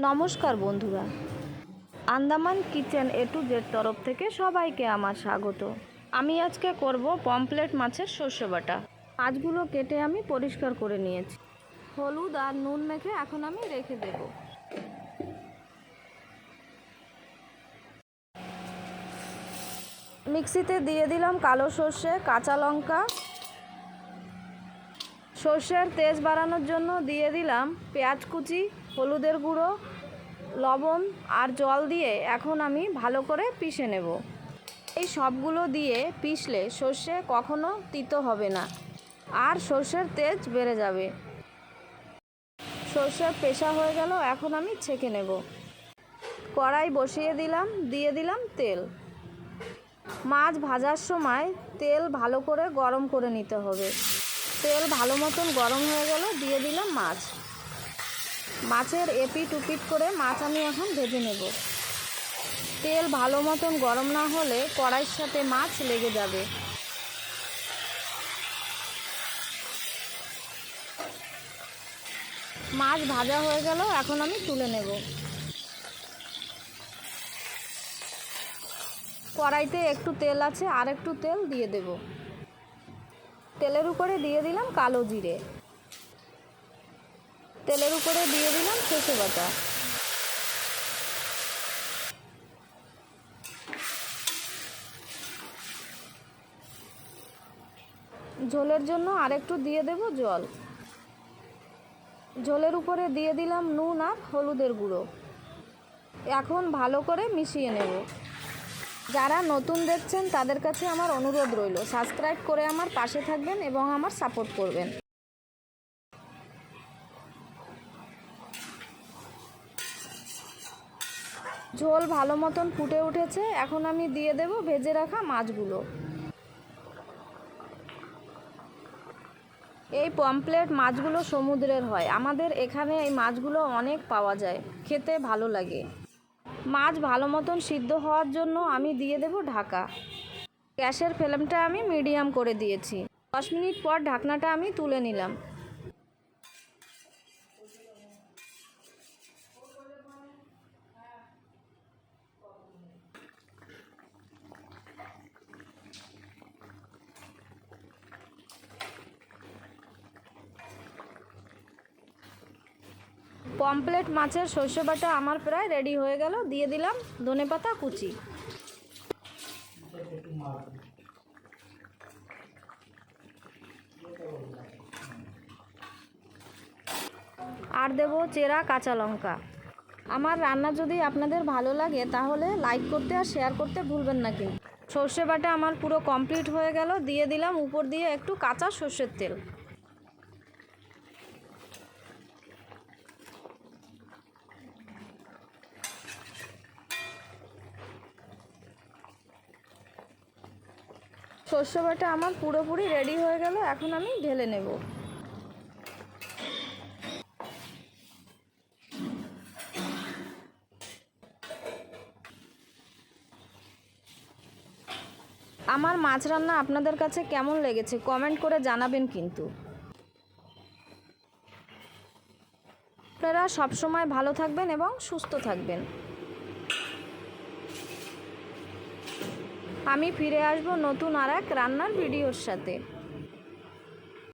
নমস্কার বন্ধুরা, Andaman kitchen A to Z তরফ থেকে সবাইকে আমার স্বাগত। আমি আজকে করব পমফ্রেট মাছের সর্ষে বাটা। মাছগুলো কেটে আমি পরিষ্কার করে নিয়েছি। হলুদ আর নুন মেখে এখন আমি রেখে দেব। মিক্সিতে দিয়ে দিলাম কালো সর্ষে, কাঁচা লঙ্কা। সর্ষের তেজ বাড়ানোর জন্য দিয়ে দিলাম পেঁয়াজ কুচি, হলুদের গুঁড়ো, লবণ আর জল দিয়ে এখন আমি ভালো করে পিষে নেব। এই সবগুলো দিয়ে পিষলে সর্ষে কখনো তিতো হবে না আর সর্ষের তেজ বেড়ে যাবে। সর্ষে পেষা হয়ে গেল, এখন আমি ছেঁকে নেব। কড়াই বসিয়ে দিলাম, দিয়ে দিলাম তেল। মাছ ভাজার সময় তেল ভালো করে গরম করে নিতে হবে। তেল ভালো মতন গরম হয়ে গেল, দিয়ে দিলাম মাছ। মাছের এপিট উপিট করে মাছ আমি এখন ভেজে নেব। তেল ভালো মতন গরম না হলে কড়াইয়ের সাথে মাছ লেগে যাবে। মাছ ভাজা হয়ে গেল, এখন আমি তুলে নেব। কড়াইতে একটু তেল আছে, আর একটু তেল দিয়ে দেব। তেলের উপরে দিয়ে দিলাম কালো জিরে, তেলের উপরে দিয়ে দিলাম সর্ষে বাটা। ঝোলের জন্য আরেকটু দিয়ে দেব জল। ঝোলের উপরে দিয়ে দিলাম নুন আর হলুদের গুঁড়ো। এখন ভালো করে মিশিয়ে নেব। যারা নতুন দেখছেন তাদের কাছে আমার অনুরোধ রইল, সাবস্ক্রাইব করে আমার পাশে থাকবেন এবং আমার সাপোর্ট করবেন। ঝোল ভালো মতন ফুটে উঠেছে, এখন আমি দিয়ে দেব ভেজে রাখা মাছগুলো। এই পমফ্রেট মাছগুলো সমুদ্রের হয়, আমাদের এখানে এই মাছগুলো অনেক পাওয়া যায়, খেতে ভালো লাগে। মাছ ভালো মতন সিদ্ধ হওয়ার জন্য আমি দিয়ে দেব ঢাকা। গ্যাসের ফ্লেমটা আমি মিডিয়াম করে দিয়েছি। 10 মিনিট পর ঢাকনাটা আমি তুলে নিলাম। পমফ্রেট মাছের সর্ষে বাটা আমার প্রায় রেডি হয়ে গেল, দিয়ে দিলাম ধনেপাতা কুচি। আর দেব চেরা কাঁচা লঙ্কা। আমার রান্না যদি আপনাদের ভালো লাগে তাহলে লাইক করতে আর শেয়ার করতে ভুলবেন না কিন্তু। সর্ষে বাটা আমার পুরো কমপ্লিট হয়ে গেল, দিয়ে দিলাম উপর দিয়ে একটু কাঁচা সর্ষের তেল। সর্ষে বাটা আমার পুরোপুরি রেডি হয়ে গেল, এখন আমি ঢেলে নেব। আমার মাছ রান্না আপনাদের কাছে কেমন লেগেছে কমেন্ট করে জানাবেন কিন্তু। আপনারা সবসময় ভালো থাকবেন এবং সুস্থ থাকবেন। আমি ফিরে আসব নতুন আর এক রান্নার ভিডিওর সাথে।